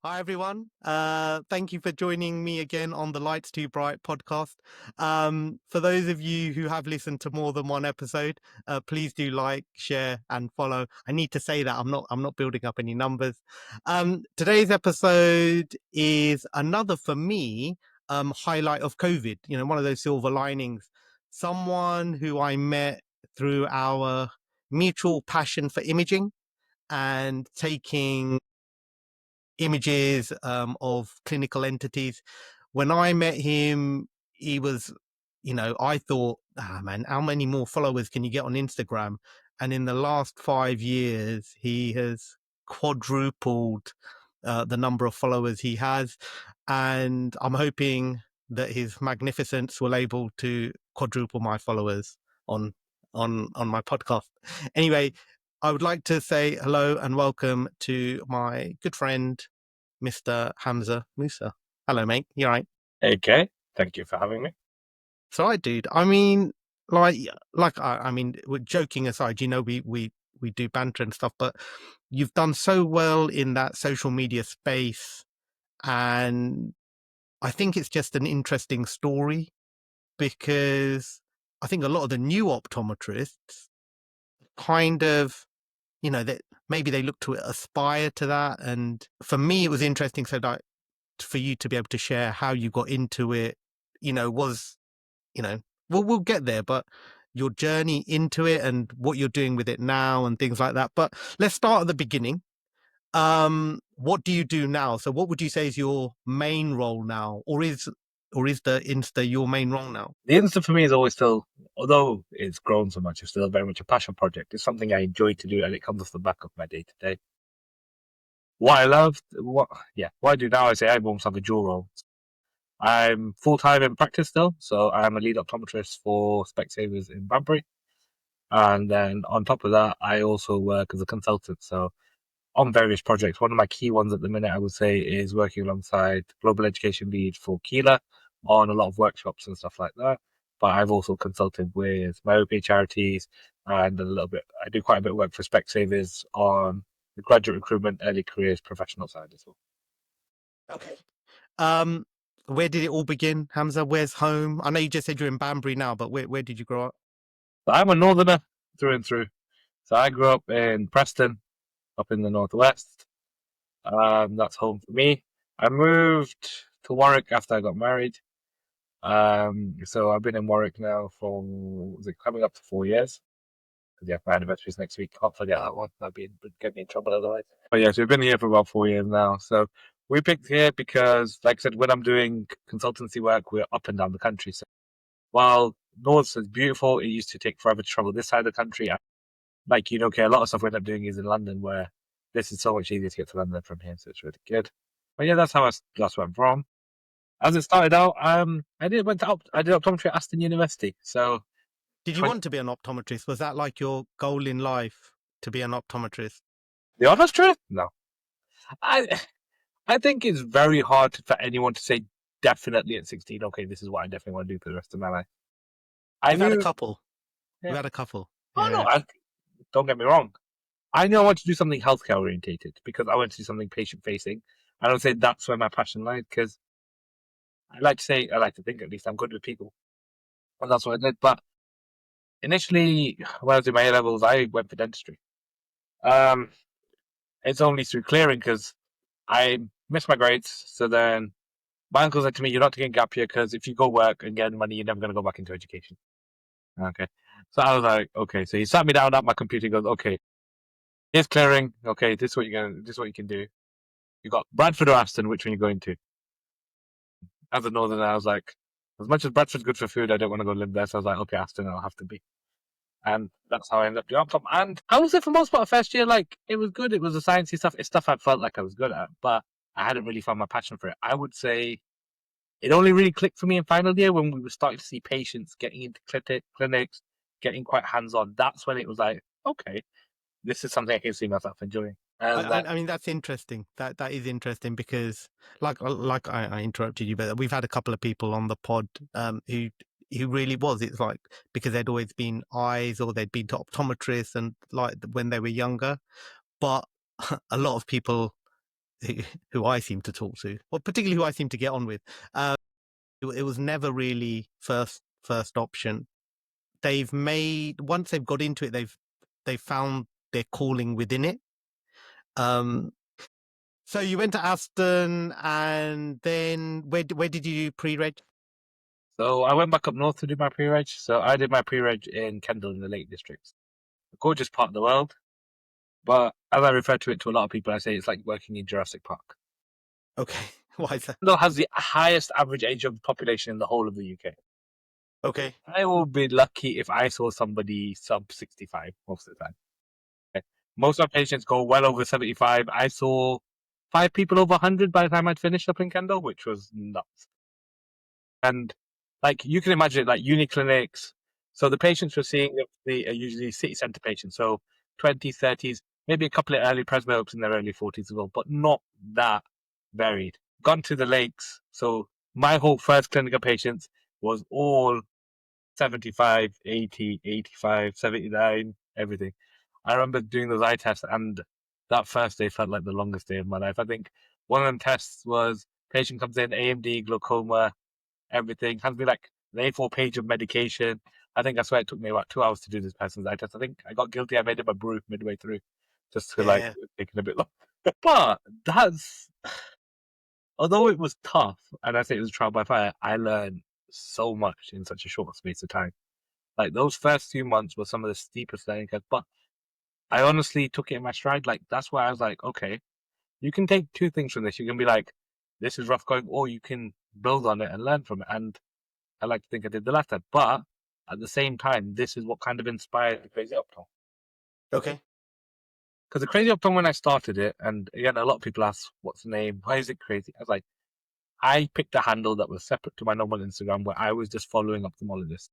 Hi, everyone. Thank you for joining me again on the Lights Too Bright podcast. For those of you who have listened to more than one episode, please do like, share, and follow. I need to say that I'm not building up any numbers. Today's episode is another for me highlight of COVID. You know, one of those silver linings. Someone who I met through our mutual passion for imaging and taking images of clinical entities. When I met him, he was, I thought, man, how many more followers can you get on Instagram? And in the last 5 years, he has quadrupled the number of followers he has. And I'm hoping that his magnificence will able to quadruple my followers on on my podcast. Anyway, I would like to say hello and welcome to my good friend, Mr. Hamza Mussa. Hello, mate. You all right? Okay, thank you for having me. So I, dude. I mean, like, we're joking aside. We do banter and stuff, but you've done so well in that social media space, and I think it's just an interesting story because I think a lot of the new optometrists kind of, that maybe they look to aspire to that. And for me, it was interesting. So that for you to be able to share how you got into it, was, we'll get there, but your journey into it and what you're doing with it now and things like that. But let's start at the beginning. What do you do now? So what would you say is your main role now? Or is the Insta your main role now? The Insta for me is always still, although it's grown so much, it's still very much a passion project. It's something I enjoy to do, and it comes off the back of my day to day. What I love, what I do now, I say I almost have a dual role. I'm full time in practice still, so I'm a lead optometrist for Specsavers in Banbury, and then on top of that, I also work as a consultant. So on various projects. One of my key ones at the minute, I would say, is working alongside Global Education Lead for Keela on a lot of workshops and stuff like that. But I've also consulted with myopia charities and I do quite a bit of work for Specsavers on the graduate recruitment, early careers, professional side as well. Okay. Um, where did it all begin, Hamza? Where's home? I know you just said you're in Banbury now, but where did you grow up? But I'm a northerner through and through. So I grew up in Preston, up in the northwest. That's home for me. I moved to Warwick after I got married. So I've been in Warwick now for coming up to 4 years. Yeah, my anniversary's next week. Can't forget that one. Would get me in trouble otherwise. But yeah, so we've been here for about 4 years now. So we picked here because, like I said, when I'm doing consultancy work, we're up and down the country. So while North is beautiful, it used to take forever to travel this side of the country. Okay, a lot of stuff we end up doing is in London, where this is so much easier to get to London from here. So it's really good. But yeah, that's where I'm from. As it started out, I did optometry at Aston University. So Did you 20, want to be an optometrist? Was that like your goal in life to be an optometrist? the honest truth, no. I I think it's very hard for anyone to say definitely at 16. Okay, this is what I definitely want to do for the rest of my life. I We've had a knew, couple. We've yeah. had a couple. Oh no, Yeah. don't get me wrong. I knew I wanted to do something healthcare orientated because I wanted to do something patient facing. I don't say that's where my passion lied because I like to think at least I'm good with people, and that's what I did. But initially, when I was doing my A levels, I went for dentistry. Um, it's only through clearing because I missed my grades. So then my uncle said to me, "You're not taking a gap year because if you go work and get money, you're never going to go back into education." Okay. So I was like, okay. So he sat me down at my computer and goes, okay, here's clearing. Okay, this is what you can do. You got Bradford or Aston, which one are you going to? As a northerner, I was like, as much as Bradford's good for food, I don't want to go live there. So I was like, okay, Aston, I'll have to be. And that's how I ended up doing Optom. And I would say for most part of first year, like it was good. It was the sciencey stuff. It's stuff I felt like I was good at, but I hadn't really found my passion for it. I would say it only really clicked for me in final year when we were starting to see patients getting into clinics, getting quite hands on. That's when it was like, okay, this is something I can see myself enjoying. I, And I that, I mean that's interesting. That is interesting because I interrupted you, but we've had a couple of people on the pod who really was. It's like because they'd always been eyes or they'd been to optometrists and like when they were younger, but a lot of people who I seem to talk to, or particularly who I seem to get on with, it was never really first option. They've made once they've got into it, they've found their calling within it. So you went to Aston, and then where did you do pre-reg? So I went back up north to do my pre-reg. So I did my pre-reg in Kendal in the Lake District. A gorgeous part of the world. But as I refer to it to a lot of people, I say it's like working in Jurassic Park. Okay, why is that? Kendal has the highest average age of population in the whole of the UK. Okay, I will be lucky if I saw somebody sub 65 most of the time. Okay. Most of our patients go well over 75. I saw 5 people over 100 by the time I'd finished up in Kendal, which was nuts. And like you can imagine, like uni clinics. So the patients we're seeing are usually city centre patients. So 20s, 30s, maybe a couple of early presbyopes in their early 40s as well, but not that varied. Gone to the lakes. So my whole first clinical patients was all 75, 80, 85, 79, everything. I remember doing those eye tests, and that first day felt like the longest day of my life. I think one of them tests was patient comes in, AMD, glaucoma, everything, hands me like an A4 page of medication. I think I swear it took me about 2 hours to do this person's eye test. I think I got guilty. I made him a brew midway through just to like yeah, taking a bit long. But that's, although it was tough, and I say it was trial by fire, I learned so much in such a short space of time. Like those first few months were some of the steepest learning curves, but I honestly took it in my stride. Like that's why I was like, okay, you can take two things from this. You can be like, this is rough going, or you can build on it and learn from it. And I like to think I did the latter. But at the same time, this is what kind of inspired the Crazy Optom. okay, Because the Crazy Optom, when I started it, and again, a lot of people ask, what's the name? Why is it crazy? I was like, I picked a handle that was separate to my normal Instagram where I was just following ophthalmologists.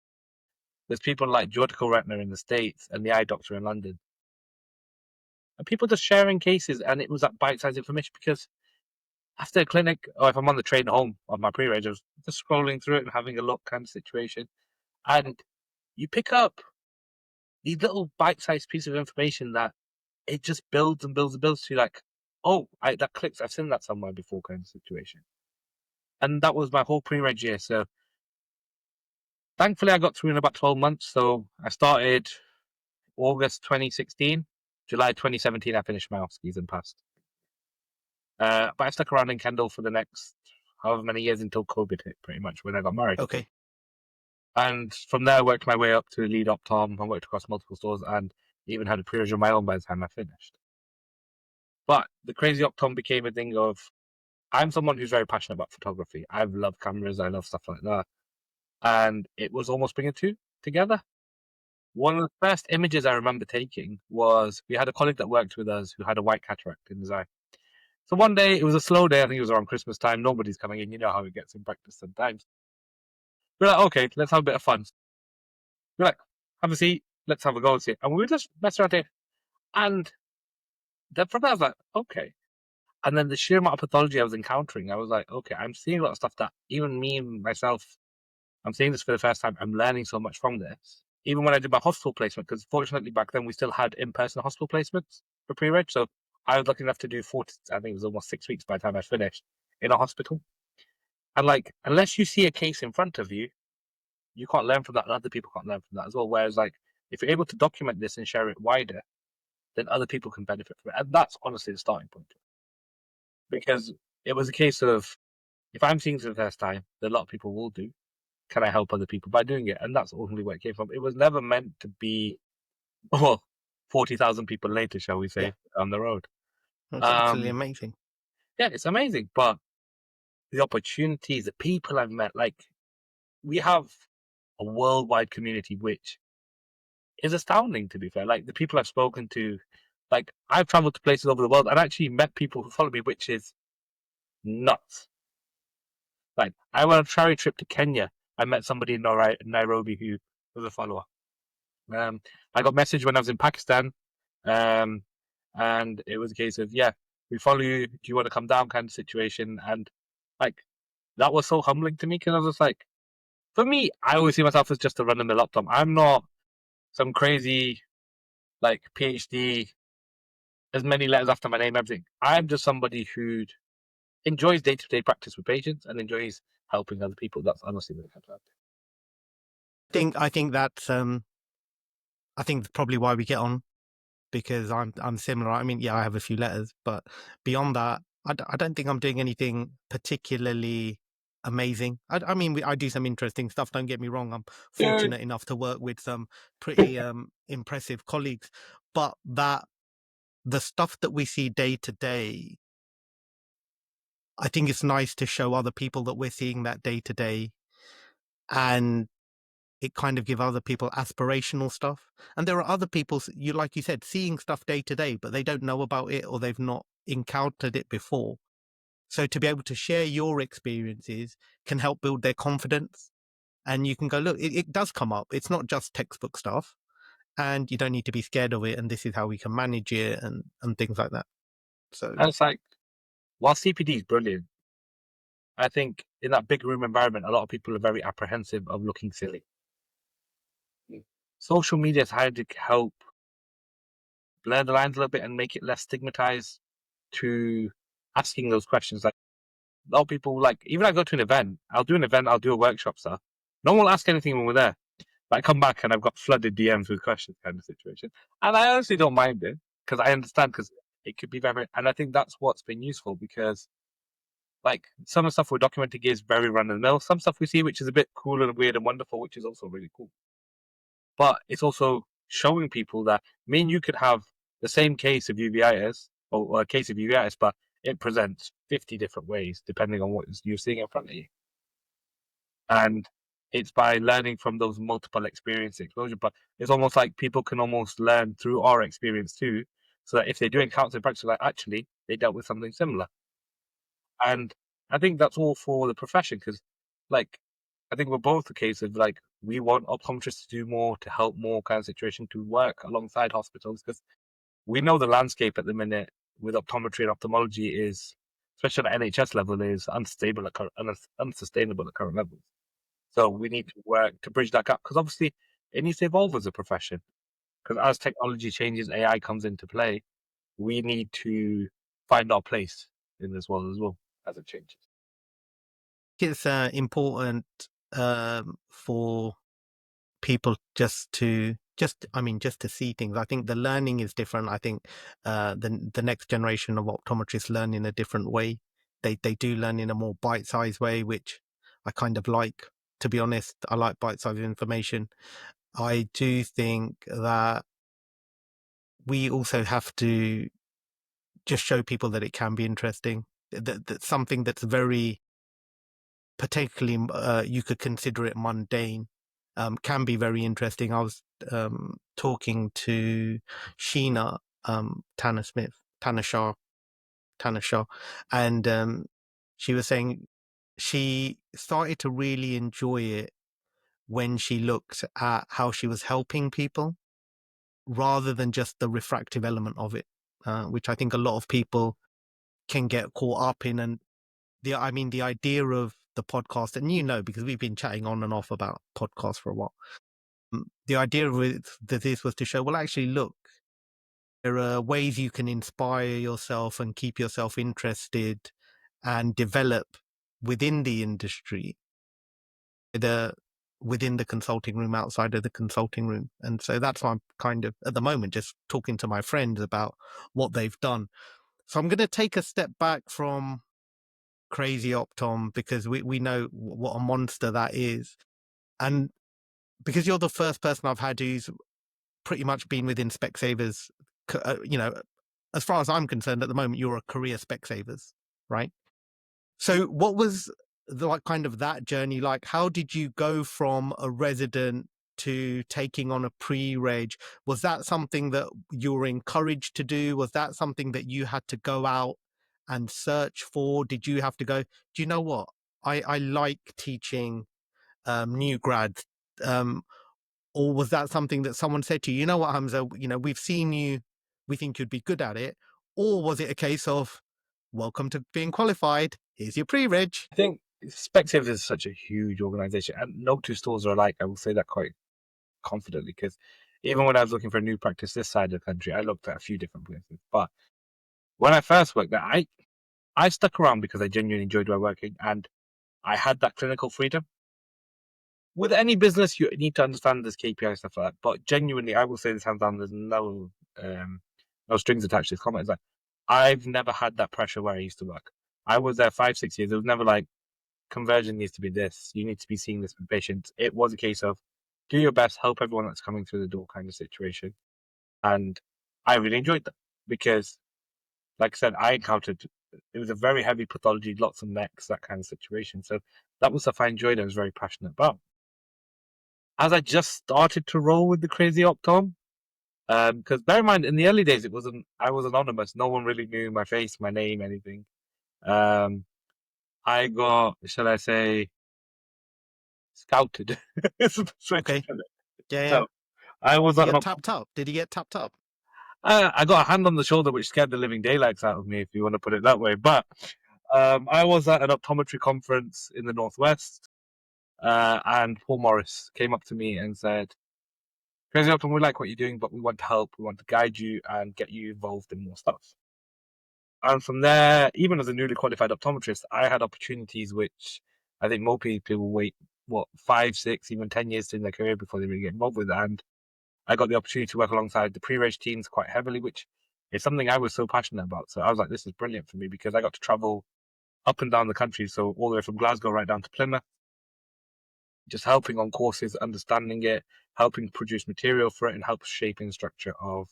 There's people like Jordical Retina in the States and the eye doctor in London. And people just sharing cases, and it was that bite-sized information because after a clinic, or if I'm on the train home on my pre-reg, I was just scrolling through it and having a look kind of situation. And you pick up these little bite-sized pieces of information that it just builds and builds and builds to you like, oh, that clicks. I've seen that somewhere before kind of situation. And that was my whole pre-reg year. So thankfully I got through in about 12 months. So I started August 2016. July 2017, I finished my off skis and passed. But I stuck around in Kendal for the next however many years until COVID hit, pretty much, when I got married. okay, And from there, I worked my way up to lead optom and worked across multiple stores and even had a pre-reg of my own by the time I finished. But the crazy optom became a thing of, I'm someone who's very passionate about photography. I've loved cameras, I love stuff like that. And it was almost bringing two together. One of the first images I remember taking was we had a colleague that worked with us who had a white cataract in his eye. So one day, it was a slow day. I think it was around Christmas time. Nobody's coming in. You know how it gets in practice sometimes. We're like, okay, let's have a bit of fun. We're like, have a seat. Let's have a go and see. And we were just messing around here. And then from there, I was like, okay. And then the sheer amount of pathology I was encountering, I was like, okay, I'm seeing a lot of stuff that even me and myself, I'm seeing this for the first time. I'm learning so much from this. Even when I did my hospital placement, because fortunately back then we still had in-person hospital placements for pre-reg. So I was lucky enough to do 40, I think it was almost 6 weeks by the time I finished in a hospital. And like, unless you see a case in front of you, you can't learn from that, and other people can't learn from that as well. Whereas, like, if you're able to document this and share it wider, then other people can benefit from it. And that's honestly the starting point. Because it was a case of, if I'm seeing it for the first time, then a lot of people will do. Can I help other people by doing it? And that's ultimately where it came from. It was never meant to be, well, 40,000 people later, shall we yeah, say, on the road. that's absolutely Um, amazing. yeah, it's amazing. But the opportunities, the people I've met, like, we have a worldwide community, which is astounding, to be fair. Like, the people I've spoken to, like, I've traveled to places over the world and actually met people who follow me, which is nuts. Like, I went on a charity trip to Kenya. I met somebody in Nairobi who was a follower. I got messaged when I was in Pakistan, um, and it was a case of, yeah, we follow you. Do you want to come down? Kind of situation. And like, that was so humbling to me because I was just like, for me, I always see myself as just a run of the mill optom. I'm not some crazy like PhD as many letters after my name, everything. I'm just somebody who enjoys day to day practice with patients and enjoys helping other people. That's honestly the kind of I think that's I think that's probably why we get on, because I'm similar. I mean, yeah, I have a few letters, but beyond that, I don't think I'm doing anything particularly amazing. I mean, I do some interesting stuff. Don't get me wrong. I'm dude. fortunate enough to work with some pretty impressive colleagues, but that the stuff that we see day to day, I think it's nice to show other people that we're seeing that day to day, and it kind of give other people aspirational stuff. And there are other people, you like you said, seeing stuff day to day, but they don't know about it or they've not encountered it before. So to be able to share your experiences can help build their confidence. And you can go, look, it does come up. It's not just textbook stuff, and you don't need to be scared of it. And this is how we can manage it, and things like that. So And it's like, while CPD is brilliant, I think in that big room environment, a lot of people are very apprehensive of looking silly. Social media is hired to help blur the lines a little bit and make it less stigmatized to asking those questions. Like a lot of people, like even I go to an event, I'll do an event, I'll do a workshop stuff. No one will ask anything when we're there. But I come back and I've got flooded DMs with questions, kind of situation. And I honestly don't mind it because I understand because it could be very, and I think that's what's been useful because like some of the stuff we're documenting is very run of the mill. Some stuff we see which is a bit cool and weird and wonderful, which is also really cool. But it's also showing people that me and you could have the same case of uveitis or a case of uveitis, but it presents 50 different ways depending on what you're seeing in front of you. And it's by learning from those multiple experience exposure. But it's almost like people can almost learn through our experience too. So that if they do encounter in practice, like actually they dealt with something similar. And I think that's all for the profession because, like, I think we're both the case of like we want optometrists to do more to help more kind of situation to work alongside hospitals because we know the landscape at the minute with optometry and ophthalmology is, especially at NHS level, is unstable at unsustainable at current levels. So we need to work to bridge that gap because obviously it needs to evolve as a profession. Because as technology changes, AI comes into play, we need to find our place in this world as well as it changes. it's important for people just to see things. I think the learning is different. I think the next generation of optometrists learn in a different way. They do learn in a more bite-sized way, which I kind of like. To be honest, I like bite-sized information. I do think that we also have to just show people that it can be interesting. That something that's very particularly you could consider it mundane can be very interesting. I was talking to Sheena Tanner Smith, Tanner Shaw, and she was saying she started to really enjoy it when she looked at how she was helping people rather than just the refractive element of it, which I think a lot of people can get caught up in. And the idea of the podcast, and because we've been chatting on and off about podcasts for a while. The idea of this was to show, well, actually, look, there are ways you can inspire yourself and keep yourself interested and develop within the industry, the within the consulting room, outside of the consulting room. And so that's why I'm kind of at the moment just talking to my friends about what they've done. So I'm going to take a step back from crazy Optom because we know what a monster that is. And because you're the first person I've had who's pretty much been within Specsavers, as far as I'm concerned at the moment, you're a career Specsavers, right? So what was the like kind of that journey like? How did you go from a resident to taking on a pre-reg? Was that something that you were encouraged to do? Was that something that you had to go out and search for? Did you have to go, do you know what? I like teaching new grads. Or was that something that someone said to you, you know what, Hamza, we've seen you, we think you'd be good at it? Or was it a case of, welcome to being qualified, here's your pre-reg? I think Specsavers is such a huge organization, and no two stores are alike. I will say that quite confidently because Even when I was looking for a new practice this side of the country, I looked at a few different places. But when I first worked there, I stuck around because I genuinely enjoyed my working and I had that clinical freedom. With any business, you need to understand this KPI stuff like that. But genuinely, I will say this hands down, there's um, no strings attached to this comment. It's like I've never had that pressure where I used to work. I was there 5, 6 years. It was never like conversion needs to be this. You need to be seeing this with patients. It was a case of do your best, help everyone that's coming through the door kind of situation. And I really enjoyed that because, like I said, I encountered it was a very heavy pathology, lots of mechs, that kind of situation. So that was stuff I enjoyed. I was very passionate about. As I just started to roll with the crazy optom, because bear in mind, in the early days, I was anonymous. No one really knew my face, my name, anything. Um, I got, shall I say, scouted. It's the best way to Okay. put it. Yeah, yeah. So I was Did you at an get optom. tapped up? Did he get tapped up? I got a hand on the shoulder, which scared the living daylights out of me, if you want to put it that way. But I was at an optometry conference in the Northwest, and Paul Morris came up to me and said, Crazy Optom, we like what you're doing, but we want to help, we want to guide you and get you involved in more stuff. And from there, even as a newly qualified optometrist, I had opportunities which I think more people will wait, what, 5, 6, even 10 years in their career before they really get involved with it. And I got the opportunity to work alongside the pre-reg teams quite heavily, which is something I was so passionate about. So I was like, this is brilliant for me because I got to travel up and down the country. So all the way from Glasgow right down to Plymouth, just helping on courses, understanding it, helping produce material for it, and help shaping the structure of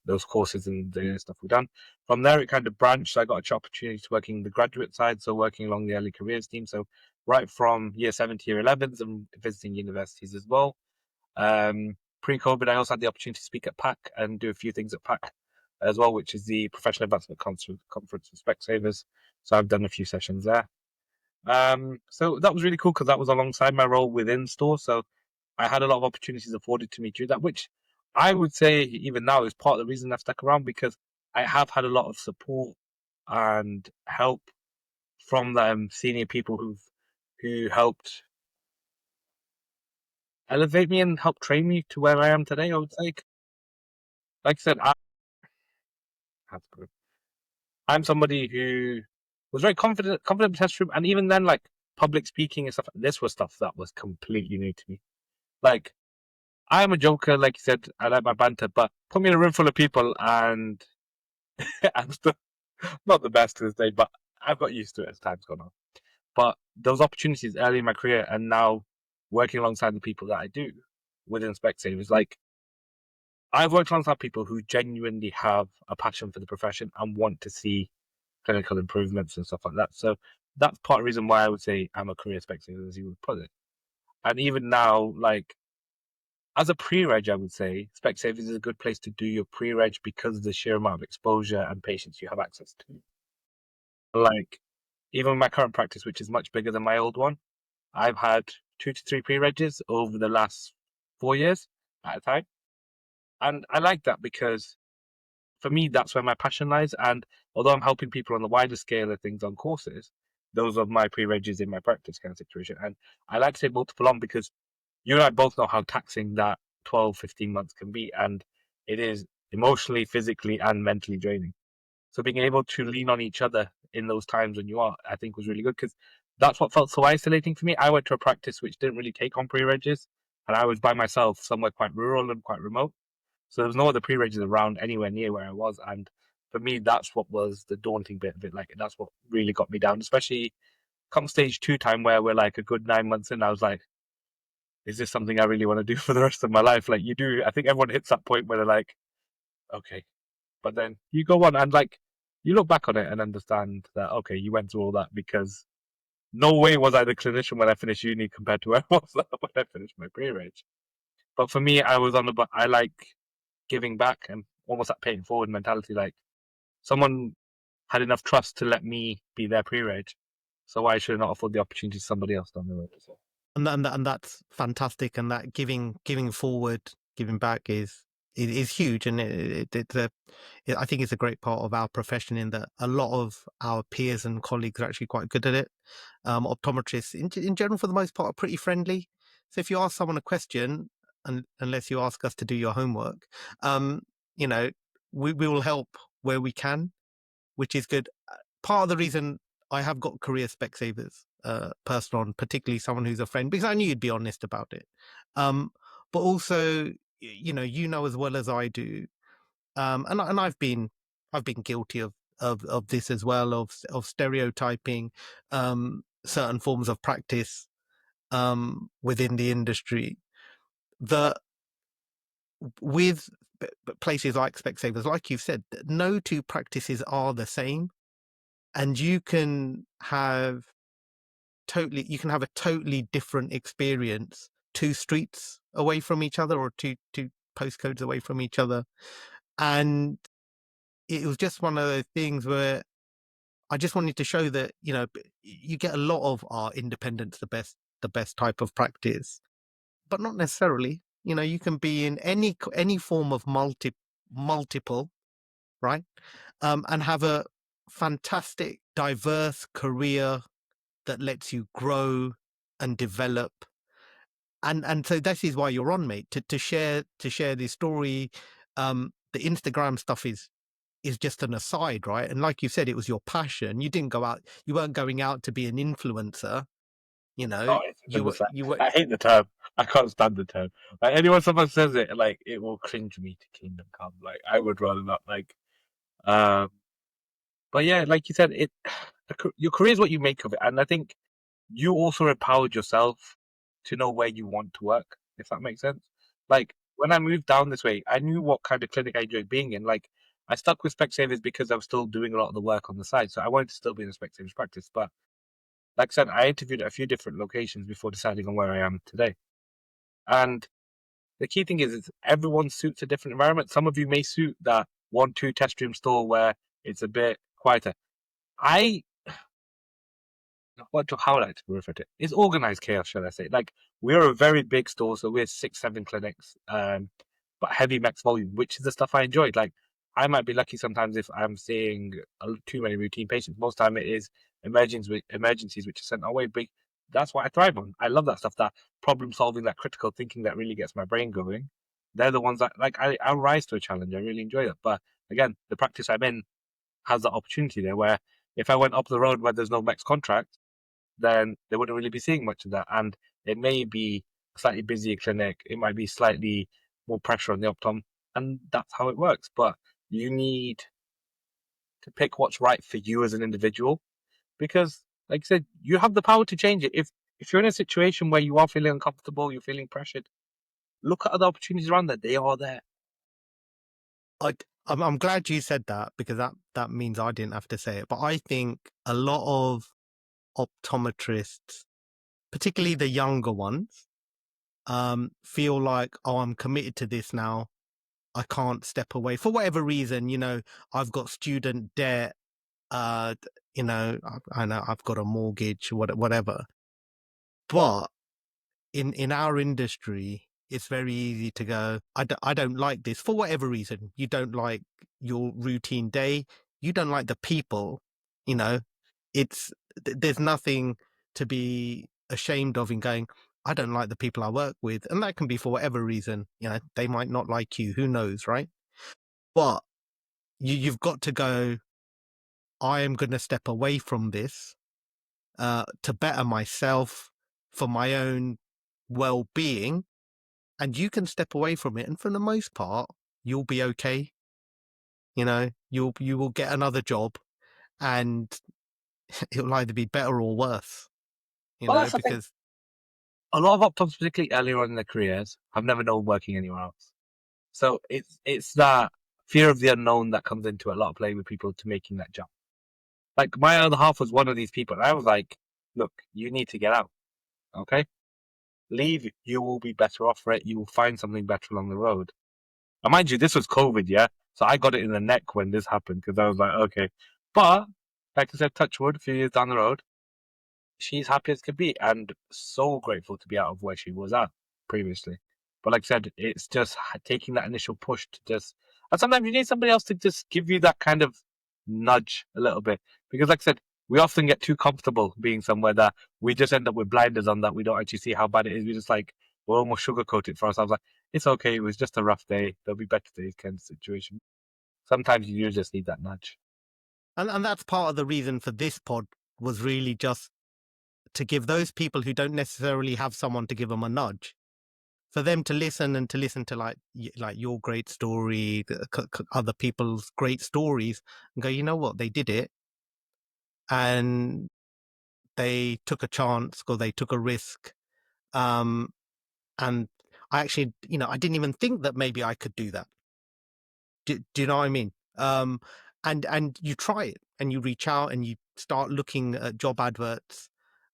those courses and the stuff we've done. From there, it kind of branched. I got an opportunity to working the graduate side, so working along the early careers team. So right from year 7 to year 11s and visiting universities as well. Pre-COVID, I also had the opportunity to speak at PAC and do a few things at PAC as well, which is the Professional Advancement Conference for Specsavers. So I've done a few sessions there. So that was really cool because that was alongside my role within store. So I had a lot of opportunities afforded to me through that, which I would say even now is part of the reason I've stuck around because I have had a lot of support and help from them senior people who helped elevate me and help train me to where I am today. I would say, like I said, I'm somebody who was very confident in the test room, and even then, like public speaking and stuff. This was stuff that was completely new to me. Like I'm a joker, like you said, I like my banter, but put me in a room full of people and I'm still not the best to this day, but I've got used to it as time's gone on. But those opportunities early in my career and now working alongside the people that I do within Specsavers, like I've worked alongside people who genuinely have a passion for the profession and want to see clinical improvements and stuff like that. So that's part of the reason why I would say I'm a career Specsaver, as you would put it. And even now, like as a pre-reg, I would say Specsavers is a good place to do your pre-reg because of the sheer amount of exposure and patients you have access to. Like even my current practice, which is much bigger than my old one, I've had 2 to 3 pre-regs over the last 4 years at a time. And I like that because for me, that's where my passion lies. And although I'm helping people on the wider scale of things on courses, those are my pre-regs in my practice kind of situation. And I like to say multiple on because you and I both know how taxing that 12, 15 months can be. And it is emotionally, physically, and mentally draining. So being able to lean on each other in those times when you are, I think was really good because that's what felt so isolating for me. I went to a practice which didn't really take on pre-regs and I was by myself somewhere quite rural and quite remote. So there was no other pre-regs around anywhere near where I was. And for me, that's what was the daunting bit of it. Like that's what really got me down, especially come stage 2 time where we're like a good 9 months in. I was like, is this something I really want to do for the rest of my life? Like you do, I think everyone hits that point where they're like, okay, but then you go on and like you look back on it and understand that okay, you went through all that because no way was I the clinician when I finished uni compared to where I was when I finished my pre-reg. But for me, I was on the I like giving back and almost that paying forward mentality. Like someone had enough trust to let me be their pre-reg, so why should I not afford the opportunity to somebody else down the road? So. And that's fantastic. And that giving forward, giving back is huge. And I think it's a great part of our profession in that a lot of our peers and colleagues are actually quite good at it. Optometrists in general, for the most part, are pretty friendly. So if you ask someone a question, unless you ask us to do your homework. Um, you know, we will help where we can, which is good. Part of the reason I have got career Specsavers person on, particularly someone who's a friend, because I knew you'd be honest about it. But also, you know as well as I do, and I've been guilty of this as well, of stereotyping certain forms of practice within the industry. That with places like Specsavers, like you've said, no two practices are the same, and you can have a totally different experience 2 streets away from each other, or two postcodes away from each other. And it was just one of those things where I just wanted to show that, you get a lot of independence, the best type of practice, but not necessarily. You can be in any form of multiple, right? And have a fantastic, diverse career that lets you grow and develop. And so this is why you're on, mate, to share this story. The Instagram stuff is just an aside, right? And like you said, it was your passion. You weren't going out to be an influencer. you know Oh, it's you were 100%. you were I hate the term. I can't stand the term. Like anyone someone says it, like it will cringe me to kingdom come. Like I would rather not. Um, but yeah, like you said, your career is what you make of it, and I think you also empowered yourself to know where you want to work. If that makes sense. Like when I moved down this way, I knew what kind of clinic I enjoyed being in. Like I stuck with Specsavers because I was still doing a lot of the work on the side, so I wanted to still be in the Specsavers practice, but like I said, I interviewed at a few different locations before deciding on where I am today. And the key thing is everyone suits a different environment. Some of you may suit that 1, 2 test room store where it's a bit quieter. I how would I like to refer to it? It's organized chaos, shall I say? Like we're a very big store, so we're 6, 7 clinics, but heavy max volume, which is the stuff I enjoyed. Like I might be lucky sometimes if I'm seeing too many routine patients. Most time it is emergencies which are sent our way. But that's what I thrive on. I love that stuff, that problem solving, that critical thinking that really gets my brain going. They're the ones that like I rise to a challenge. I really enjoy it. But again, the practice I'm in has that opportunity there where if I went up the road where there's no max contract, then they wouldn't really be seeing much of that. And it may be a slightly busier clinic. It might be slightly more pressure on the optom. And that's how it works. But you need to pick what's right for you as an individual because, like I said, you have the power to change it. If you're in a situation where you are feeling uncomfortable, you're feeling pressured, look at other opportunities around there. They are there. I'm glad you said that, because that means I didn't have to say it. But I think a lot of optometrists, particularly the younger ones, feel like, oh, I'm committed to this now. I can't step away for whatever reason. I've got student debt. I know I've got a mortgage, whatever. But in our industry, it's very easy to go, I don't like this for whatever reason. You don't like your routine day. You don't like the people. You know, there's nothing to be ashamed of in going, I don't like the people I work with. And that can be for whatever reason. They might not like you. Who knows, right? But you've got to go, I am going to step away from this to better myself, for my own well-being. And you can step away from it, and for the most part you'll be okay. You will get another job, and it'll either be better or worse, Well, that's the thing. because A lot of optoms, particularly earlier on in their careers, have never known working anywhere else. So it's that fear of the unknown that comes into a lot of play with people to making that jump. Like my other half was one of these people. And I was like, look, you need to get out. Okay? Leave. You will be better off for it. You will find something better along the road. And mind you, this was COVID, yeah? So I got it in the neck when this happened because I was like, okay. But, like I said, touch wood, a few years down the road, she's happy as could be and so grateful to be out of where she was at previously. But like I said, it's just taking that initial push to just, and sometimes you need somebody else to just give you that kind of nudge a little bit. Because like I said, we often get too comfortable being somewhere that we just end up with blinders on, that we don't actually see how bad it is. We just like, we'll almost sugarcoat it for ourselves. Like, it's okay. It was just a rough day. There'll be better days kind of situation. Sometimes you do just need that nudge. And that's part of the reason for this pod was really just to give those people who don't necessarily have someone to give them a nudge, for them to listen and to listen to like your great story, other people's great stories, and go, you know what, they did it, and they took a chance or they took a risk, um, and I actually, I didn't even think that maybe I could do that. Do you know what I mean? And you try it and you reach out and you start looking at job adverts,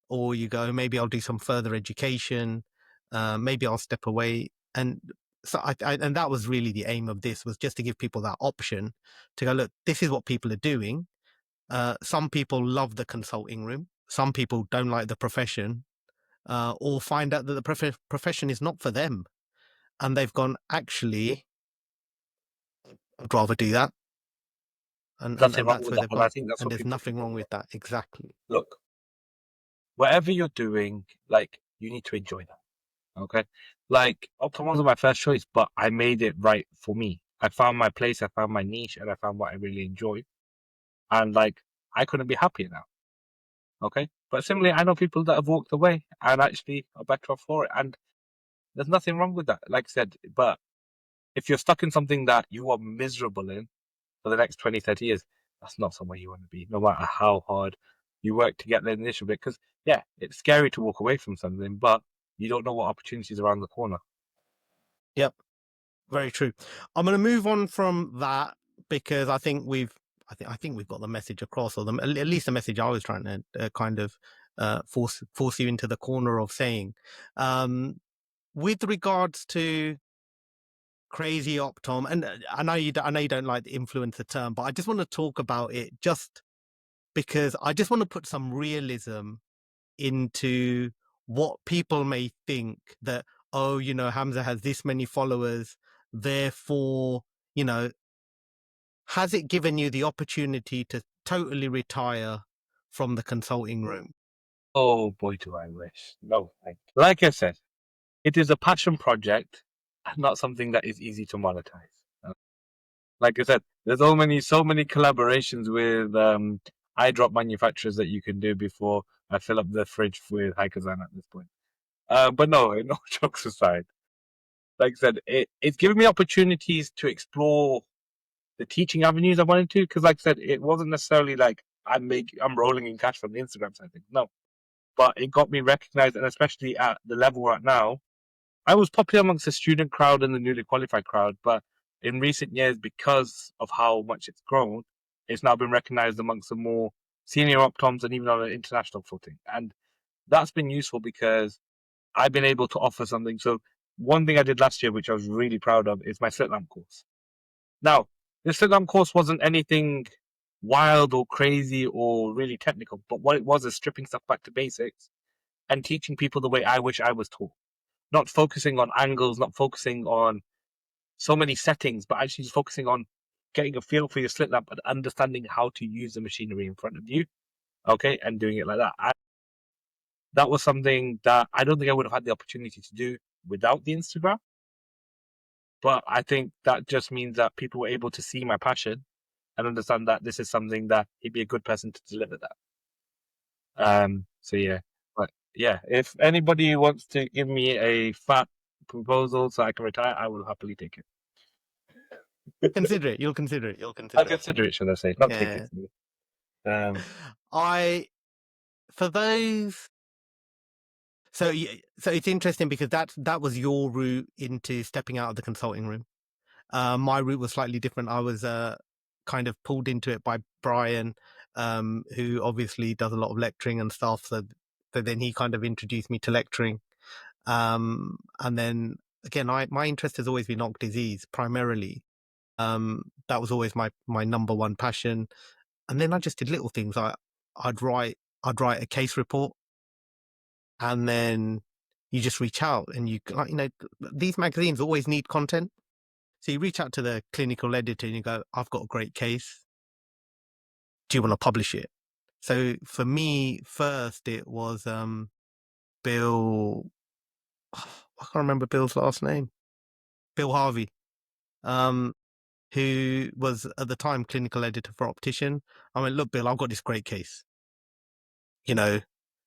or you go, maybe I'll do some further education, maybe I'll step away. And so and that was really the aim of this, was just to give people that option to go, look, this is what people are doing. Some people love the consulting room, some people don't like the profession, or find out that the profession is not for them, and they've gone, actually, I'd rather do that. and and, Nothing and wrong that's with where that. they've And I gone, think that's and what there's people nothing need to wrong with realize. that. Exactly. Look, whatever you're doing, like, you need to enjoy that. Okay. Like, Optum wasn't my first choice, but I made it right for me. I found my place, I found my niche, and I found what I really enjoy. And like, I couldn't be happier now. Okay. But similarly, I know people that have walked away and actually are better off for it. And there's nothing wrong with that. Like I said, but if you're stuck in something that you are miserable in for the next 20, 30 years, that's not somewhere you want to be, no matter how hard you work to get the initial bit. Because, yeah, it's scary to walk away from something, but you don't know what opportunities are around the corner. Yep. Very true. I'm going to move on from that because I think we've got the message across, or at least the message I was trying to kind of force you into the corner of saying. Um, with regards to crazy optom, and I know you don't like the influencer term, but I just want to talk about it just because I just want to put some realism into what people may think, that, oh, Hamza has this many followers, therefore, has it given you the opportunity to totally retire from the consulting room? Oh boy, do I wish. No, like I said, it is a passion project and not something that is easy to monetize. Like I said, there's so many collaborations with eye drop manufacturers that you can do before I fill up the fridge with Haikazan at this point. But no, no jokes aside, like I said, it's given me opportunities to explore the teaching avenues I wanted to. Because, like I said, it wasn't necessarily like I'm rolling in cash from the Instagram side of things. No, but it got me recognized, and especially at the level we're at now, I was popular amongst the student crowd and the newly qualified crowd. But in recent years, because of how much it's grown, it's now been recognized amongst the more senior optoms and even on an international footing. And that's been useful because I've been able to offer something. So one thing I did last year, which I was really proud of, is my slit lamp course. Now, the slit lamp course wasn't anything wild or crazy or really technical, but what it was is stripping stuff back to basics and teaching people the way I wish I was taught. Not focusing on angles, not focusing on so many settings, but actually just focusing on getting a feel for your slit lamp and understanding how to use the machinery in front of you. Okay, and doing it like that. That was something that I don't think I would have had the opportunity to do without the Instagram. But I think that just means that people were able to see my passion and understand that this is something that he'd be a good person to deliver that. So yeah, but yeah, if anybody wants to give me a fat proposal so I can retire, I will happily take it. Consider it. You'll consider it. You'll I'll consider it. consider it, should I say? Not take it. Yeah. Um, I For those. So it's interesting because that was your route into stepping out of the consulting room. My route was slightly different. I was kind of pulled into it by Brian, who obviously does a lot of lecturing and stuff. So then he kind of introduced me to lecturing. And then again, my interest has always been onc disease primarily. That was always my number one passion. And then I just did little things. I'd write I'd write a case report, and then you just reach out and these magazines always need content. So you reach out to the clinical editor and you go, I've got a great case. Do you want to publish it? So for me, first it was Bill. I can't remember Bill's last name. Phil Harvey, um, who was at the time clinical editor for Optician. I went, look, Bill, I've got this great case, you know,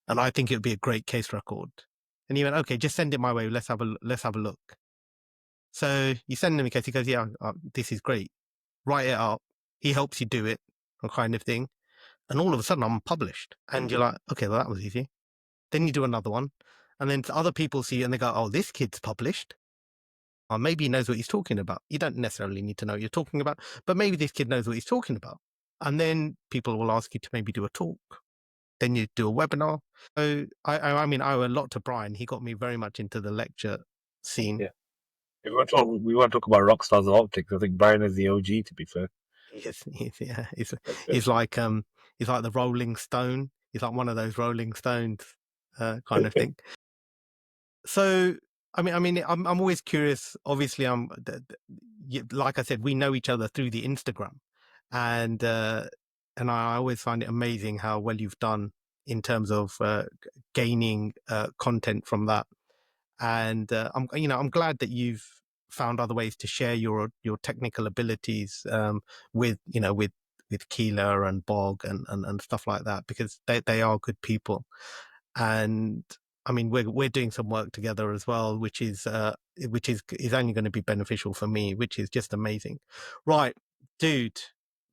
and I think it would be a great case record. And he went, okay, just send it my way. Let's have a look. So you send him a case. He goes, yeah, this is great. Write it up. He helps you do it, kind of thing. And all of a sudden, I'm published. And you're like, okay, well, that was easy. Then you do another one. And then other people see it and they go, oh, this kid's published. Or maybe he knows what he's talking about. You don't necessarily need to know what you're talking about, but maybe this kid knows what he's talking about. And then people will ask you to maybe do a talk. Then you do a webinar. So I mean, I owe a lot to Brian. He got me very much into the lecture scene. Yeah. If we want to talk about rock stars of optics, I think Brian is the OG, to be fair. Yeah, he's like the Rolling Stone. He's like one of those Rolling Stones kind of thing. So I'm always curious. Obviously, like I said, we know each other through the Instagram, and I always find it amazing how well you've done in terms of gaining content from that. And I'm glad that you've found other ways to share your technical abilities with Keeler and Bog and stuff like that, because they are good people. And I mean, we're doing some work together as well, which is only going to be beneficial for me, which is just amazing. Right, dude.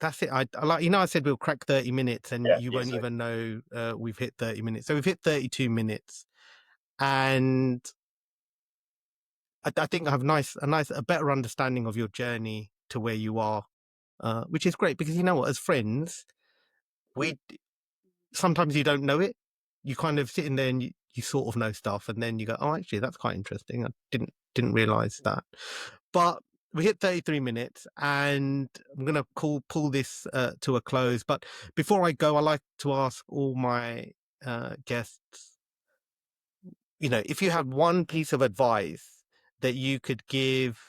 That's it. I like, I said we'll crack 30 minutes and you won't even know we've hit 30 minutes. So we've hit 32 minutes. And I think I have a better understanding of your journey to where you are, which is great, because you know what, as friends, sometimes you don't know it. You kind of sit in there and you sort of know stuff, and then you go, oh, actually, that's quite interesting. I didn't realize that. But we hit 33 minutes, and I'm going to pull this to a close. But before I go, I like to ask all my guests, if you had one piece of advice that you could give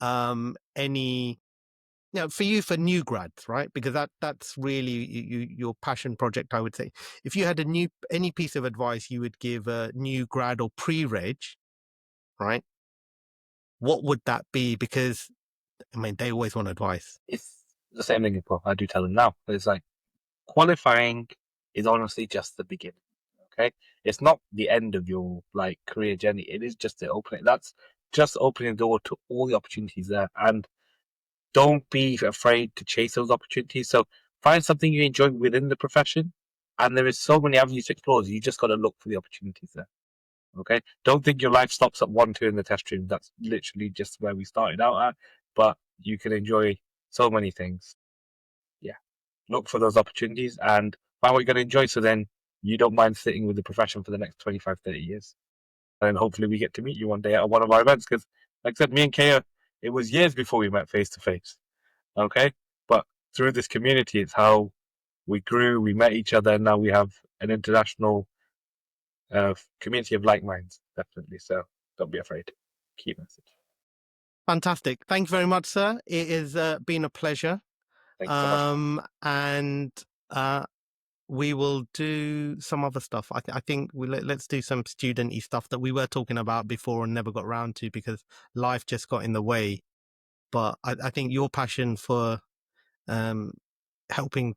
any, for new grads, right? Because that's really your passion project, I would say. If you had any piece of advice you would give a new grad or pre-reg, right? What would that be? Because I mean, they always want advice. It's the same thing. I do tell them now. It's like qualifying is honestly just the beginning. Okay, it's not the end of your career journey. It is just the opening. That's just opening the door to all the opportunities there. And don't be afraid to chase those opportunities. So find something you enjoy within the profession, and there is so many avenues to explore. You just got to look for the opportunities there. Okay, don't think your life stops at 1, 2 in the test stream. That's literally just where we started out at. But you can enjoy so many things. Yeah, look for those opportunities and find what you're going to enjoy. So then you don't mind sitting with the profession for the next 25, 30 years. And hopefully we get to meet you one day at one of our events. Because, like I said, me and Kaya, it was years before we met face to face. Okay, but through this community, it's how we grew. We met each other, and now we have an international community of like minds. Definitely. So don't be afraid. Key message. Fantastic. Thank you very much, sir. It has been a pleasure. Thank you so much. And we will do some other stuff. I think let's do some student-y stuff that we were talking about before and never got around to because life just got in the way. But I think your passion for helping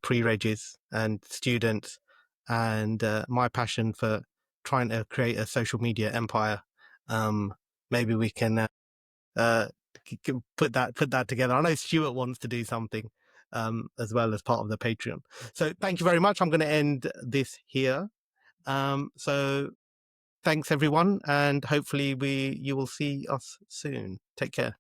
pre-regs and students, and my passion for trying to create a social media empire, maybe we can put that together. I know Stuart wants to do something as well as part of the Patreon. So thank you very much. I'm going to end this here. So thanks everyone, and hopefully you will see us soon. Take care.